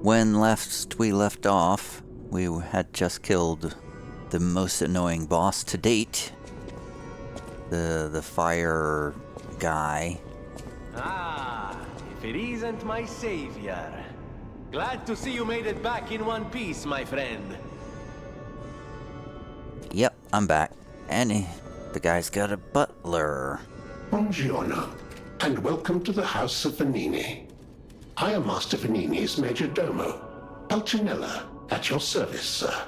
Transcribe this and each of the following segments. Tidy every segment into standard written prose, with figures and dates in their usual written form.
When we left off, we had just killed the most annoying boss to date. The fire guy. Ah, if it isn't my savior. Glad to see you made it back in one piece, my friend. Yep, I'm back. And the guy's got a butler. Buongiorno, and welcome to the House of Venigni. I am Master Venigni's Major Domo, Pulcinelli, at your service, sir.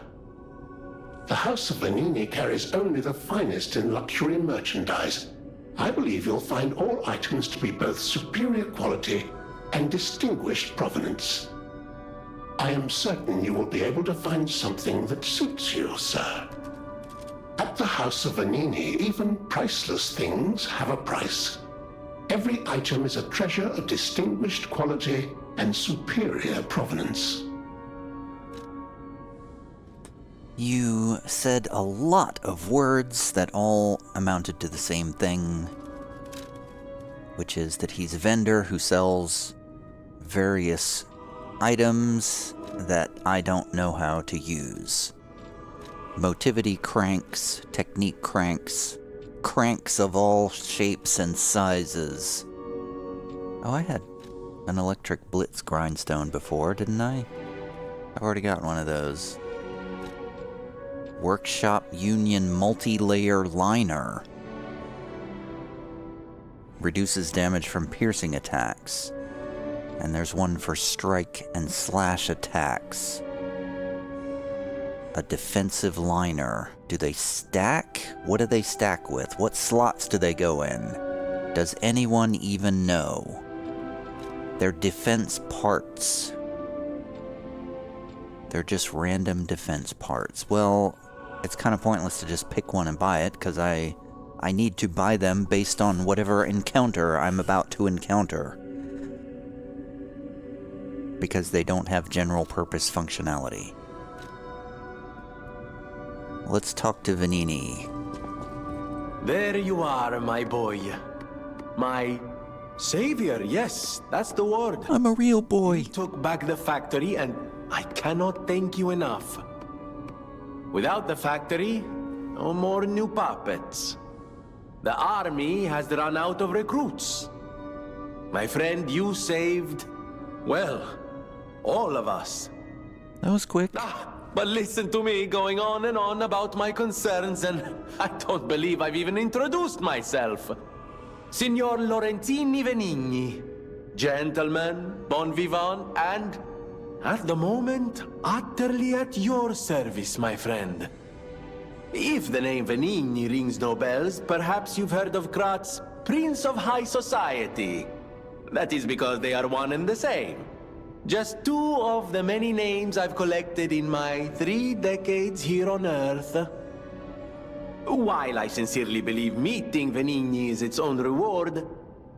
The House of Venigni carries only the finest in luxury merchandise. I believe you'll find all items to be both superior quality and distinguished provenance. I am certain you will be able to find something that suits you, sir. At the House of Venigni, even priceless things have a price. Every item is a treasure of distinguished quality and superior provenance. You said a lot of words that all amounted to the same thing, which is that he's a vendor who sells various items that I don't know how to use. Motivity cranks, technique cranks, cranks of all shapes and sizes. Oh, I had an electric blitz grindstone before, didn't I? I've already got one of those. Workshop Union multi-layer liner. Reduces damage from piercing attacks. And there's one for strike and slash attacks. A defensive liner. Do they stack? What do they stack with? What slots do they go in? Does anyone even know? They're defense parts. They're just random defense parts. Well, it's kind of pointless to just pick one and buy it, because I need to buy them based on whatever encounter I'm about to encounter. Because they don't have general purpose functionality. Let's talk to Venigni. There you are, my boy. My savior, yes, that's the word. I'm a real boy. You took back the factory, and I cannot thank you enough. Without the factory, no more new puppets. The army has run out of recruits. My friend, you saved, well, all of us. That was quick. But listen to me going on and on about my concerns, and I don't believe I've even introduced myself. Signor Lorenzini Venigni, gentleman, bon vivant, and, at the moment, utterly at your service, my friend. If the name Venigni rings no bells, perhaps you've heard of Krat's Prince of High Society. That is because they are one and the same. Just two of the many names I've collected in my 3 decades here on Earth. While I sincerely believe meeting Venigni is its own reward,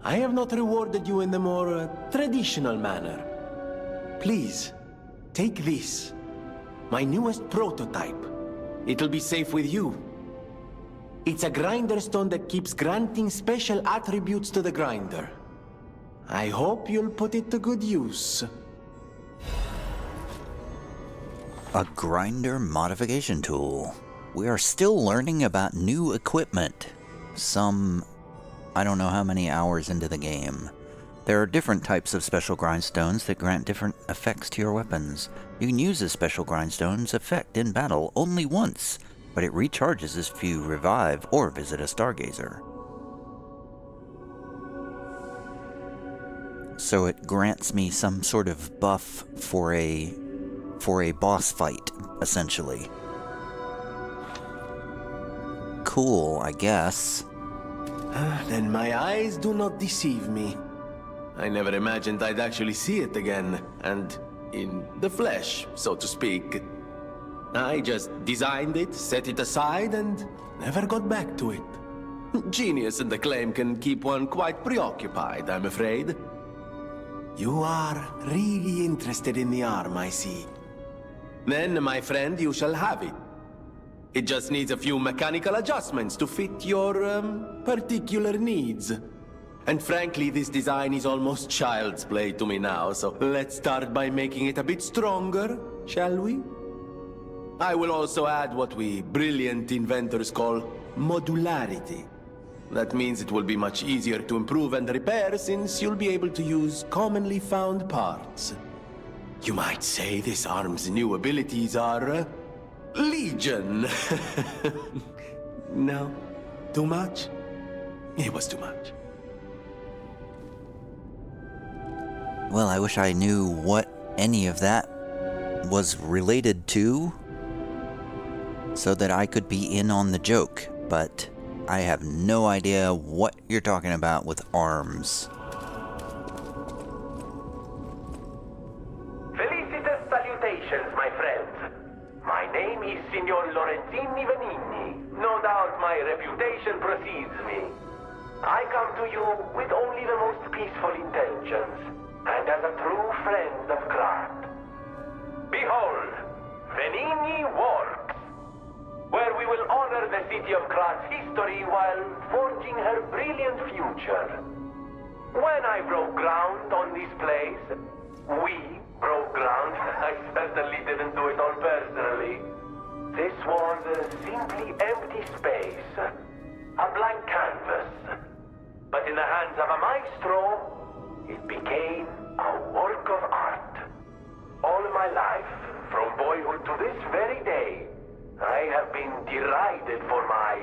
I have not rewarded you in the more traditional manner. Please, take this. My newest prototype. It'll be safe with you. It's a grinder stone that keeps granting special attributes to the grinder. I hope you'll put it to good use. A grinder modification tool. We are still learning about new equipment. I don't know how many hours into the game. There are different types of special grindstones that grant different effects to your weapons. You can use a special grindstone's effect in battle only once, but it recharges if you revive or visit a stargazer. So it grants me some sort of buff for a boss fight, essentially. Cool, I guess. Then my eyes do not deceive me. I never imagined I'd actually see it again, and in the flesh, so to speak. I just designed it, set it aside, and never got back to it. Genius and acclaim can keep one quite preoccupied, I'm afraid. You are really interested in the arm, I see. Then, my friend, you shall have it. It just needs a few mechanical adjustments to fit your, particular needs. And frankly, this design is almost child's play to me now, so let's start by making it a bit stronger, shall we? I will also add what we brilliant inventors call modularity. That means it will be much easier to improve and repair since you'll be able to use commonly found parts. You might say this arm's new abilities are legion. No? Too much? It was too much. Well, I wish I knew what any of that was related to, so that I could be in on the joke, but I have no idea what you're talking about with arms. Felicitous salutations, my friends. My name is Signor Venigni. No doubt my reputation precedes me. I come to you with only the most peaceful intentions, and as a true friend of Krat. Behold, Venigni Works, where we will honor the city of Krat's history while forging her brilliant future. When I broke ground on this place, we broke ground. I certainly didn't do it all personally. This was a simply empty space, a blank canvas. But in the hands of a maestro, it became a work of art. All my life, from boyhood to this very day, I have been derided for my,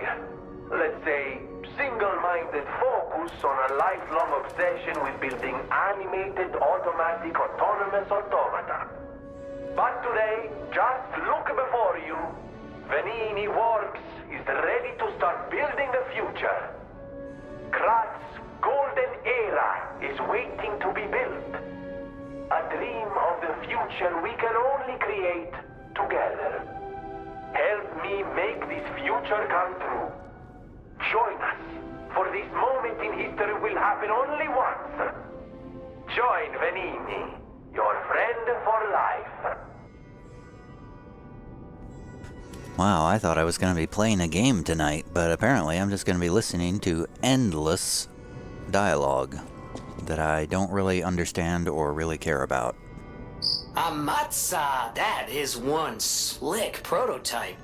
let's say, single-minded focus on a lifelong obsession with building animated, automatic, autonomous automata. But today, just look before you. Venigni Works is ready to start building the future. Krat's golden era is waiting to be built. A dream of the future we can only create together. Help me make this future come true. Join us, for this moment in history will happen only once. Join Venigni, your friend for life. Wow, I thought I was going to be playing a game tonight, but apparently I'm just going to be listening to endless dialogue that I don't really understand or really care about. Amatsa, that is one slick prototype.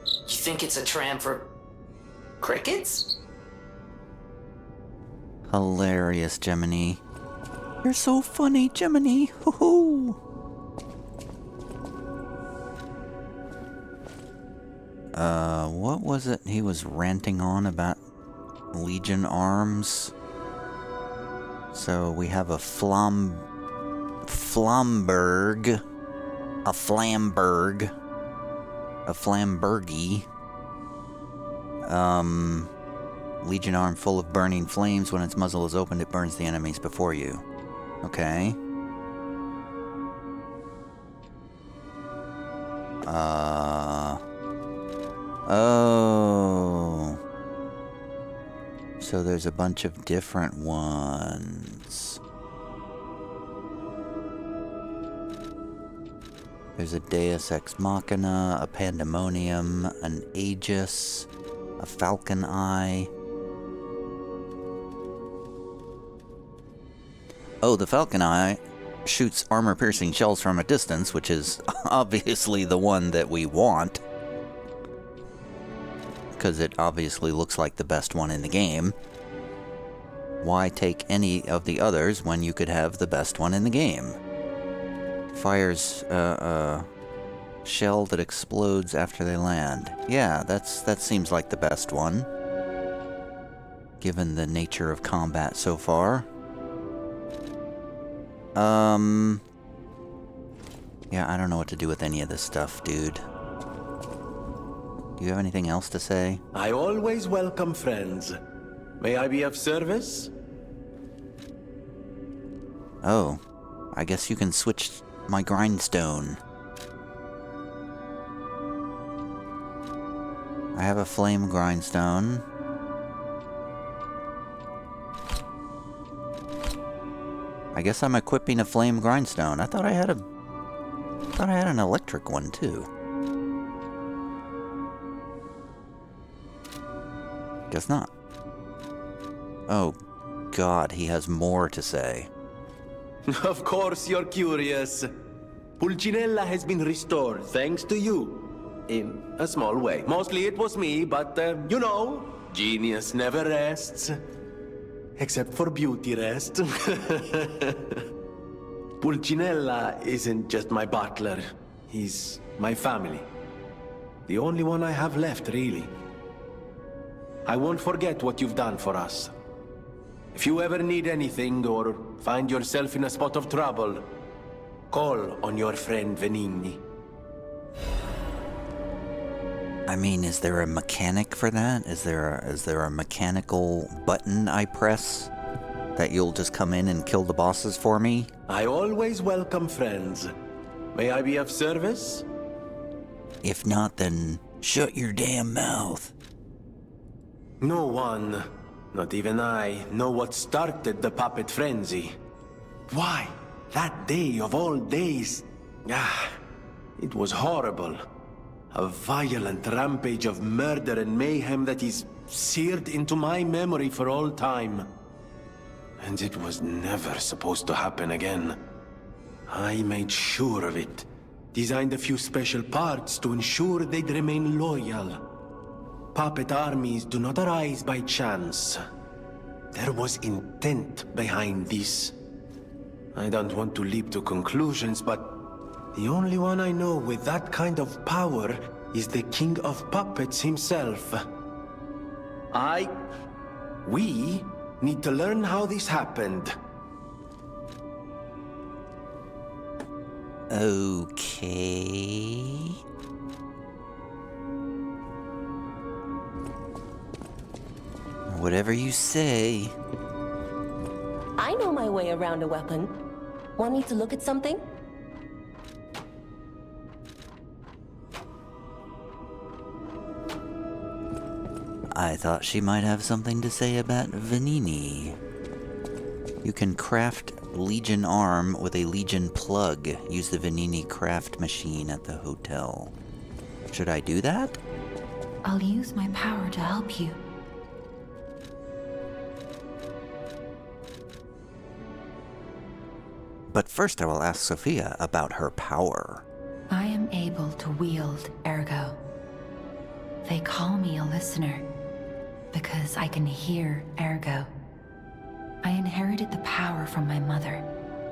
You think it's a tram for crickets? Hilarious, Gemini. You're so funny, Gemini. Hoo-hoo. What was it he was ranting on about Legion arms? So we have a Flamberge, a Flamberge, a Flamberge, Legion arm full of burning flames. When its muzzle is opened, it burns the enemies before you. Okay. Oh. So there's a bunch of different ones. There's a Deus Ex Machina, a Pandemonium, an Aegis, a Falcon Eye. Oh, the Falcon Eye shoots armor-piercing shells from a distance, which is obviously the one that we want, because it obviously looks like the best one in the game. Why take any of the others when you could have the best one in the game? Fires a shell that explodes after they land. Yeah, that seems like the best one, given the nature of combat so far. Yeah, I don't know what to do with any of this stuff, dude. Do you have anything else to say? I always welcome friends. May I be of service? Oh, I guess you can switch my grindstone. I have a flame grindstone. I guess I'm equipping a flame grindstone. I thought I had an electric one too. Guess not. Oh, God, he has more to say. Of course you're curious. Pulcinella has been restored thanks to you. In a small way. Mostly it was me, but you know, genius never rests. Except for beauty rest. Pulcinella isn't just my butler. He's my family. The only one I have left, really. I won't forget what you've done for us. If you ever need anything or find yourself in a spot of trouble, call on your friend Venigni. I mean, is there a mechanic for that? Is there a mechanical button I press that you'll just come in and kill the bosses for me? I always welcome friends. May I be of service? If not, then shut your damn mouth. No one, not even I, know what started the puppet frenzy. Why? That day of all days. It was horrible. A violent rampage of murder and mayhem that is seared into my memory for all time. And it was never supposed to happen again. I made sure of it. Designed a few special parts to ensure they'd remain loyal. Puppet armies do not arise by chance. There was intent behind this. I don't want to leap to conclusions, but the only one I know with that kind of power is the King of Puppets himself. We need to learn how this happened. Okay. Whatever you say. I know my way around a weapon. Want me to look at something? I thought she might have something to say about Venigni. You can craft Legion arm with a Legion plug. Use the Venigni craft machine at the hotel. Should I do that? I'll use my power to help you. But first I will ask Sofia about her power. I am able to wield ergo. They call me a listener because I can hear ergo. I inherited the power from my mother,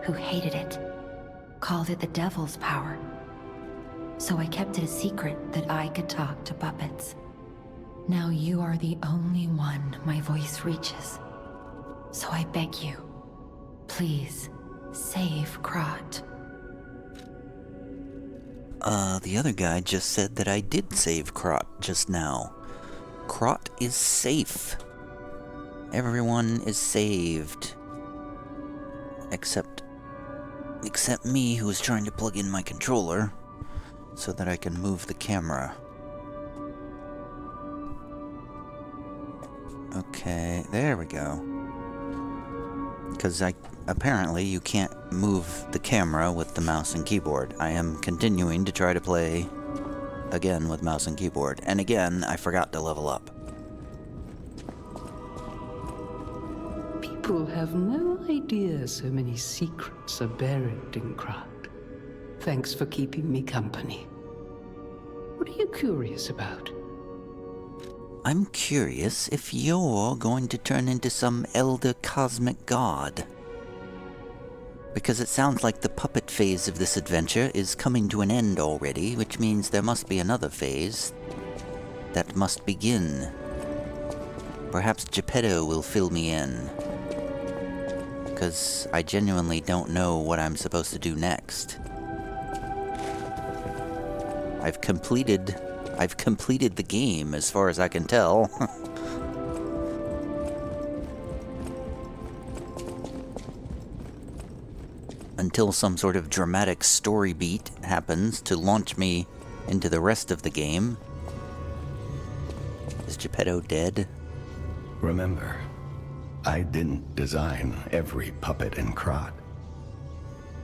who hated it, called it the devil's power. So I kept it a secret that I could talk to puppets. Now you are the only one my voice reaches. So I beg you, please, save Krat. The other guy just said that I did save Krat just now. Krat is safe. Everyone is saved. Except me, who is trying to plug in my controller so that I can move the camera. Okay, there we go. Because apparently you can't move the camera with the mouse and keyboard. I am continuing to try to play again with mouse and keyboard. And again, I forgot to level up. People have no idea so many secrets are buried in Krat. Thanks for keeping me company. What are you curious about? I'm curious if you're going to turn into some elder cosmic god. Because it sounds like the puppet phase of this adventure is coming to an end already, which means there must be another phase that must begin. Perhaps Geppetto will fill me in. Because I genuinely don't know what I'm supposed to do next. I've completed the game as far as I can tell. Until some sort of dramatic story beat happens to launch me into the rest of the game. Is Geppetto dead? Remember, I didn't design every puppet in Krat.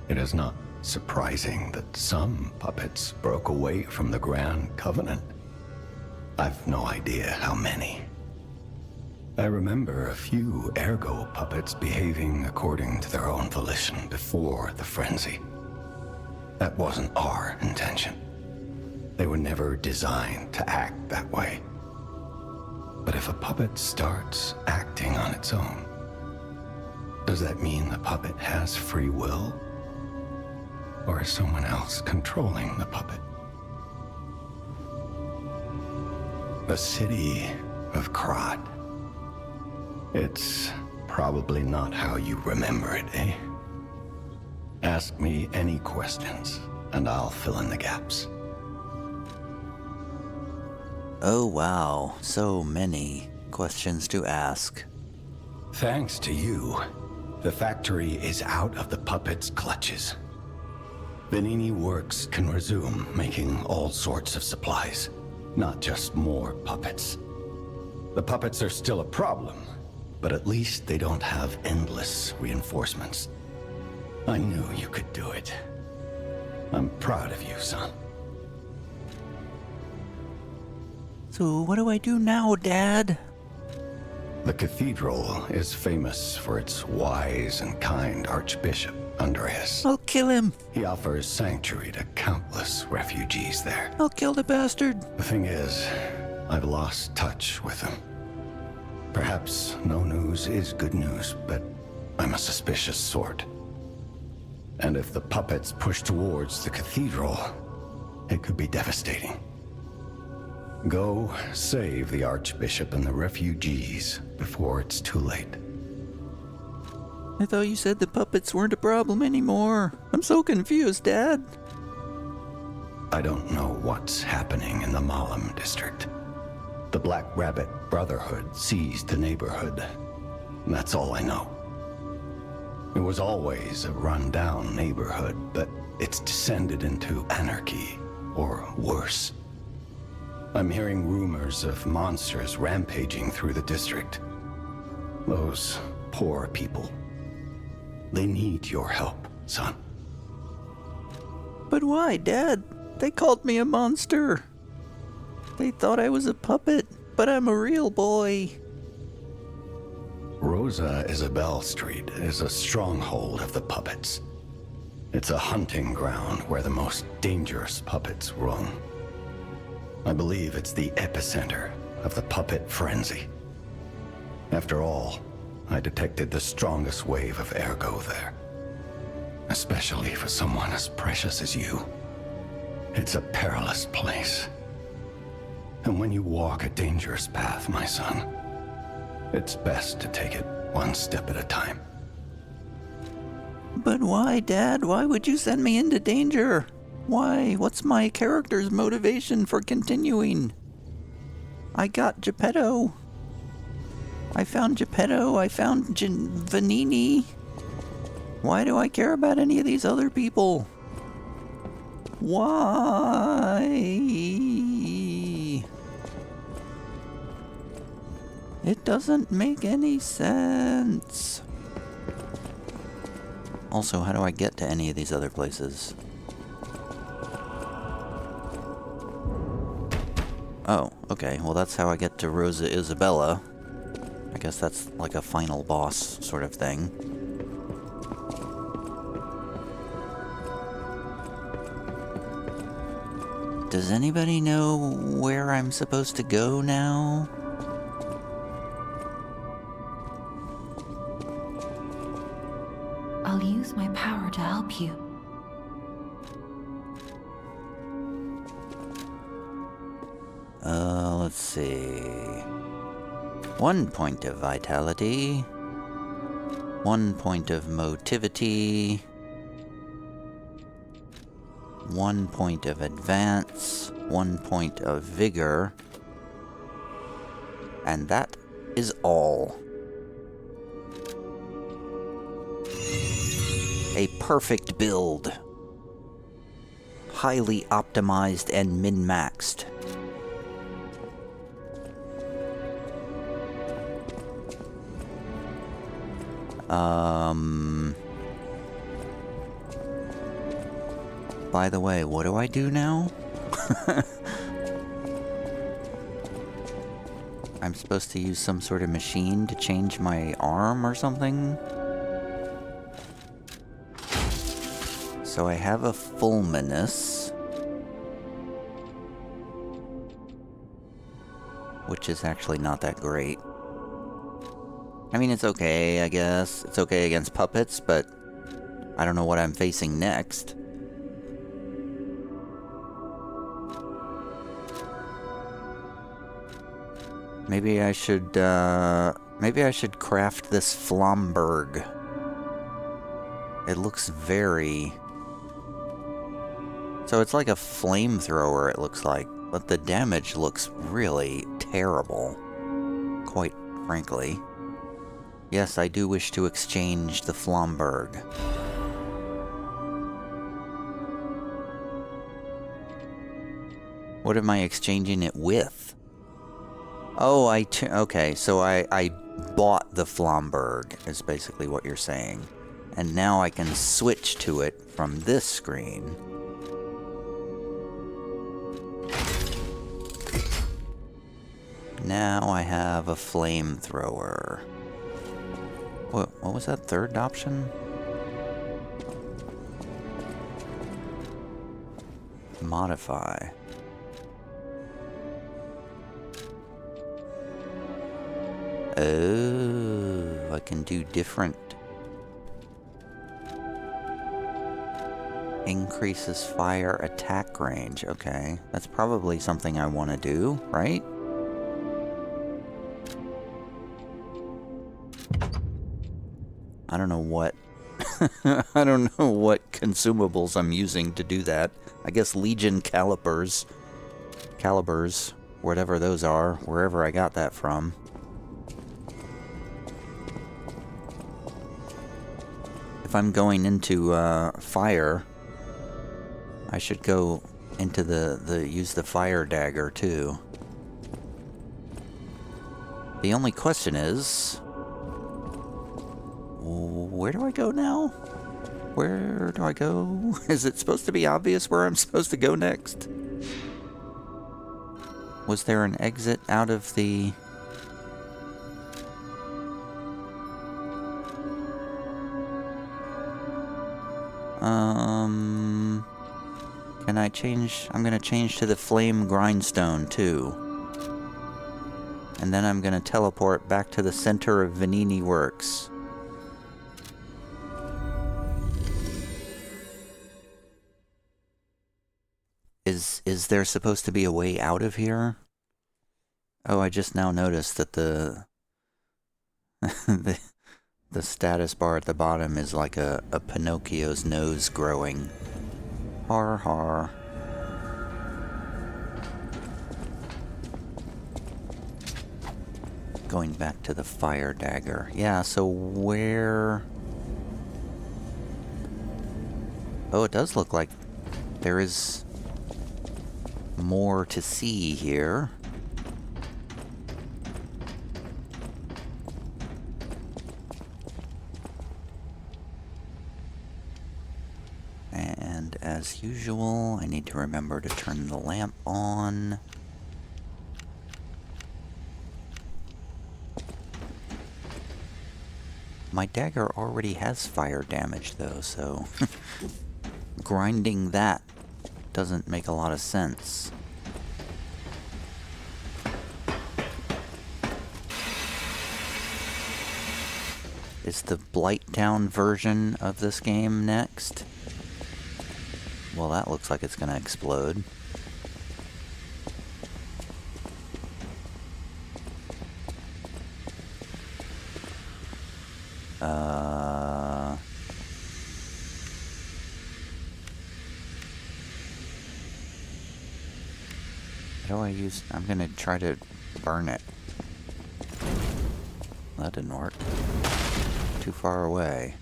It is not surprising that some puppets broke away from the Grand Covenant. I've no idea how many. I remember a few ergo puppets behaving according to their own volition before the frenzy. That wasn't our intention. They were never designed to act that way. But if a puppet starts acting on its own, does that mean the puppet has free will? Or is someone else controlling the puppet? The city of Krat. It's probably not how you remember it, eh? Ask me any questions, and I'll fill in the gaps. Oh wow, so many questions to ask. Thanks to you, the factory is out of the puppet's clutches. Venigni Works can resume making all sorts of supplies, not just more puppets. The puppets are still a problem, but at least they don't have endless reinforcements. I knew you could do it. I'm proud of you, son. So what do I do now, Dad? The cathedral is famous for its wise and kind Archbishop, Andreas. I'll kill him. He offers sanctuary to countless refugees there. I'll kill the bastard. The thing is, I've lost touch with him. Perhaps no news is good news, but I'm a suspicious sort. And if the puppets push towards the cathedral, it could be devastating. Go save the Archbishop and the refugees before it's too late. I thought you said the puppets weren't a problem anymore. I'm so confused, Dad. I don't know what's happening in the Malum district. The Black Rabbit Brotherhood seized the neighborhood. That's all I know. It was always a run-down neighborhood, but it's descended into anarchy, or worse. I'm hearing rumors of monsters rampaging through the district. Those poor people. They need your help, son. But why, Dad? They called me a monster. They thought I was a puppet, but I'm a real boy. Rosa Isabel Street is a stronghold of the puppets. It's a hunting ground where the most dangerous puppets roam. I believe it's the epicenter of the puppet frenzy. After all, I detected the strongest wave of ergo there. Especially for someone as precious as you. It's a perilous place. And when you walk a dangerous path, my son, it's best to take it one step at a time. But why, Dad? Why would you send me into danger? Why? What's my character's motivation for continuing? I got Geppetto. I found Geppetto. I found Venigni. Why do I care about any of these other people? Why? It doesn't make any sense. Also, how do I get to any of these other places? Oh, okay. Well, that's how I get to Rosa Isabella. I guess that's like a final boss sort of thing. Does anybody know where I'm supposed to go now? I'll use my power to help you. Let's see. 1 point of vitality. 1 point of motivity. 1 point of advance. 1 point of vigor. And that is all. A perfect build. Highly optimized and min-maxed. By the way, what do I do now? I'm supposed to use some sort of machine to change my arm or something? So I have a Fulminous, which is actually not that great. I mean, it's okay, I guess. It's okay against puppets, but I don't know what I'm facing next. Maybe I should craft this Flamberge. It looks very... So it's like a flamethrower, it looks like, but the damage looks really terrible, quite frankly. Yes, I do wish to exchange the Flamberge. What am I exchanging it with? Oh, okay, so I bought the Flamberge, is basically what you're saying. And now I can switch to it from this screen. Now I have a flamethrower. What was that third option? Modify. Oh, I can do different. Increases fire attack range. Okay, that's probably something I want to do, right? I don't know what I don't know what consumables I'm using to do that. I guess Legion calibers, whatever those are, wherever I got that from. If I'm going into fire, I should go into use the fire dagger too. The only question is, where do I go now? Where do I go? Is it supposed to be obvious where I'm supposed to go next? Was there an exit out of the... Can I change? I'm gonna change to the flame grindstone too. And then I'm gonna teleport back to the center of Venigni Works. Is there supposed to be a way out of here? Oh, I just now noticed that the the status bar at the bottom is like a Pinocchio's nose growing. Har har. Going back to the fire dagger. Yeah, so where... Oh, it does look like there is more to see here. And as usual, I need to remember to turn the lamp on. My dagger already has fire damage though, so grinding that doesn't make a lot of sense. Is the Blighttown version of this game next? Well, that looks like it's gonna explode. How do I use... I'm gonna try to burn it. That didn't work. Too far away.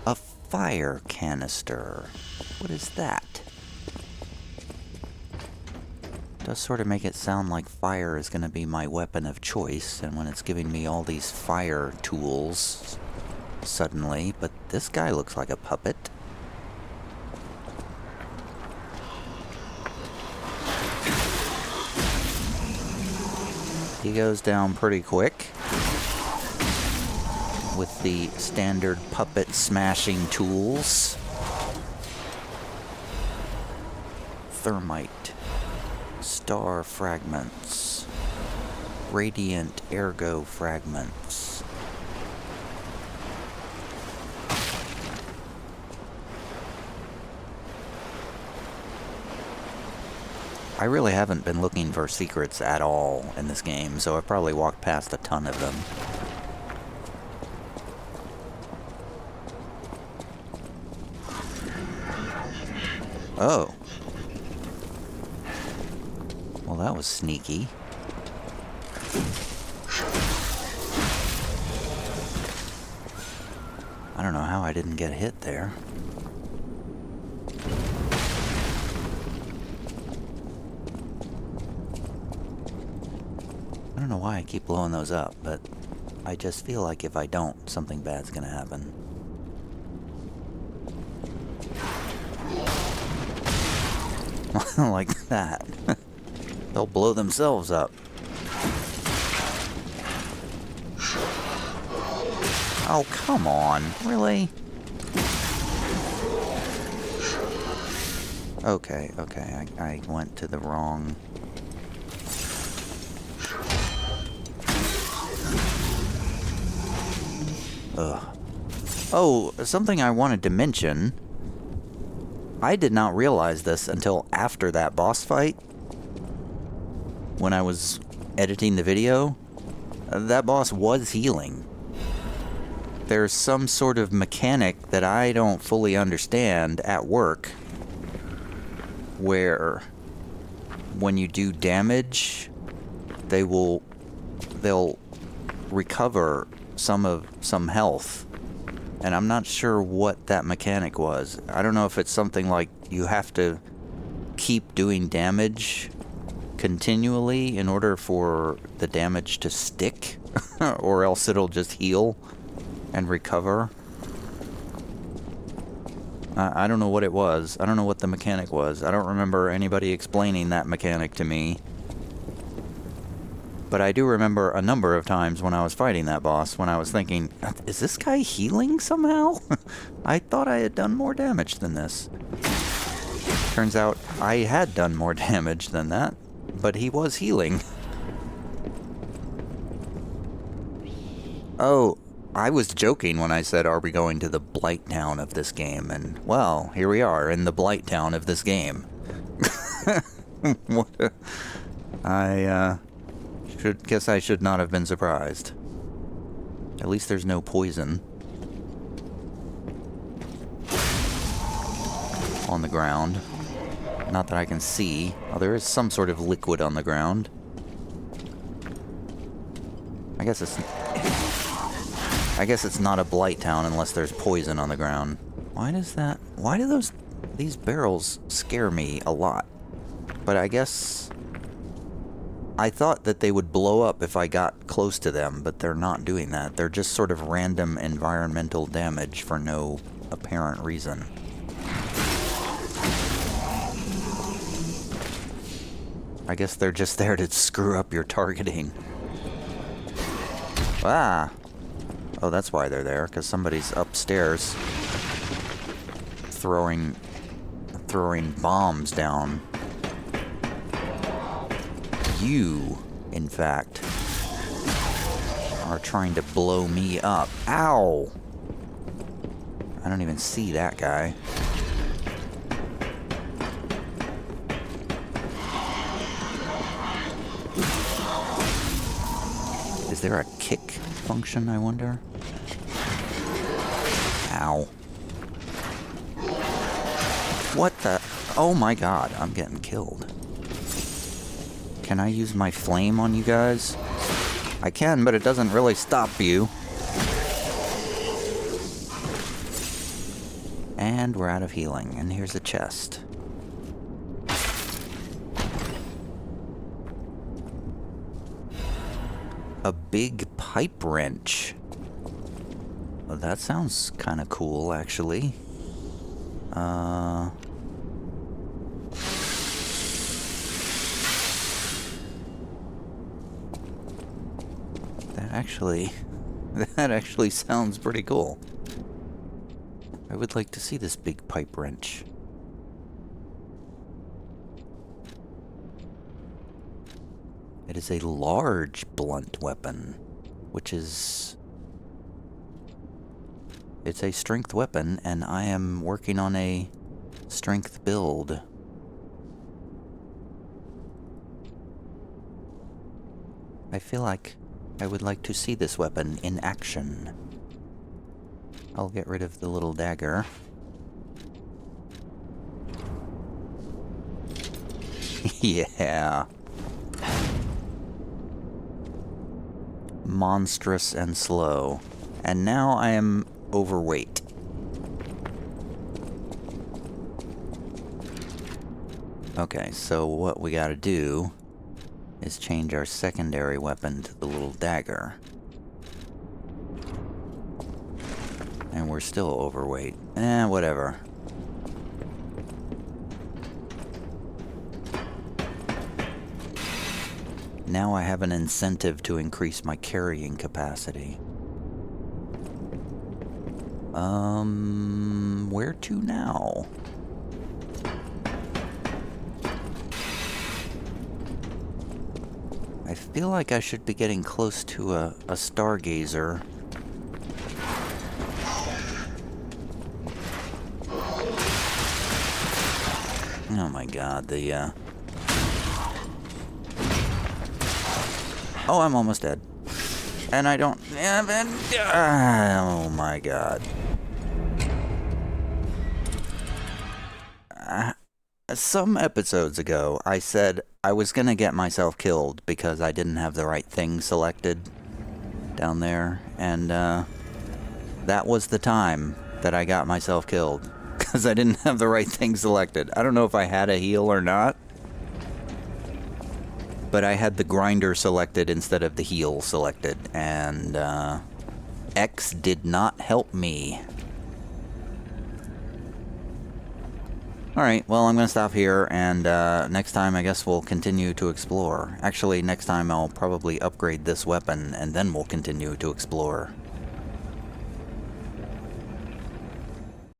A fire canister. What is that? does sort of make it sound like fire is going to be my weapon of choice, and when it's giving me all these fire tools suddenly, but this guy looks like a puppet. He goes down pretty quick with the standard puppet smashing tools. Thermite, star fragments, radiant ergo fragments. I really haven't been looking for secrets at all in this game, so I've probably walked past a ton of them. Oh. Well, that was sneaky. I don't know how I didn't get hit there. I don't know why I keep blowing those up, but I just feel like if I don't, something bad's gonna happen. Like that. They'll blow themselves up. Oh, come on. Really? Okay, I went to the wrong... Ugh. Oh, something I wanted to mention. I did not realize this until after that boss fight. When I was editing the video, that boss was healing. There's some sort of mechanic that I don't fully understand at work, where when you do damage, they'll recover some health. And I'm not sure what that mechanic was. I don't know if it's something like you have to keep doing damage continually in order for the damage to stick, or else it'll just heal and recover. I don't know what it was. I don't know what the mechanic was. I don't remember anybody explaining that mechanic to me. But I do remember a number of times when I was fighting that boss, when I was thinking, is this guy healing somehow? I thought I had done more damage than this. Turns out I had done more damage than that, but he was healing. Oh, I was joking when I said, are we going to the Blight Town of this game? And, well, here we are in the Blight Town of this game. Guess I should not have been surprised. At least there's no poison on the ground. Not that I can see. Oh, there is some sort of liquid on the ground. I guess it's not a Blight Town unless there's poison on the ground. Why do these barrels scare me a lot? But I guess I thought that they would blow up if I got close to them, but they're not doing that. They're just sort of random environmental damage for no apparent reason. I guess they're just there to screw up your targeting. Ah! Oh, that's why they're there, because somebody's upstairs throwing bombs down. You, in fact, are trying to blow me up. Ow! I don't even see that guy. Is there a kick function, I wonder? Ow. What the? Oh my god, I'm getting killed. Can I use my flame on you guys? I can, but it doesn't really stop you. And we're out of healing, and here's a chest. A big pipe wrench. Well, that sounds kind of cool, actually. That actually sounds pretty cool. I would like to see this big pipe wrench. It is a large blunt weapon, which is... It's a strength weapon, and I am working on a strength build. I feel like I would like to see this weapon in action. I'll get rid of the little dagger. Yeah. Monstrous and slow. And now I am overweight. Okay, so what we gotta do is change our secondary weapon to the little dagger. And we're still overweight. Whatever. Now I have an incentive to increase my carrying capacity. Where to now? I feel like I should be getting close to a stargazer. Oh my god, Oh, I'm almost dead. And I don't... Oh my god. Some episodes ago, I said I was gonna get myself killed because I didn't have the right thing selected down there, and that was the time that I got myself killed, because I didn't have the right thing selected. I don't know if I had a heal or not, but I had the grinder selected instead of the heal selected, and X did not help me. Alright, well, I'm going to stop here, and next time I guess we'll continue to explore. Actually, next time I'll probably upgrade this weapon, and then we'll continue to explore.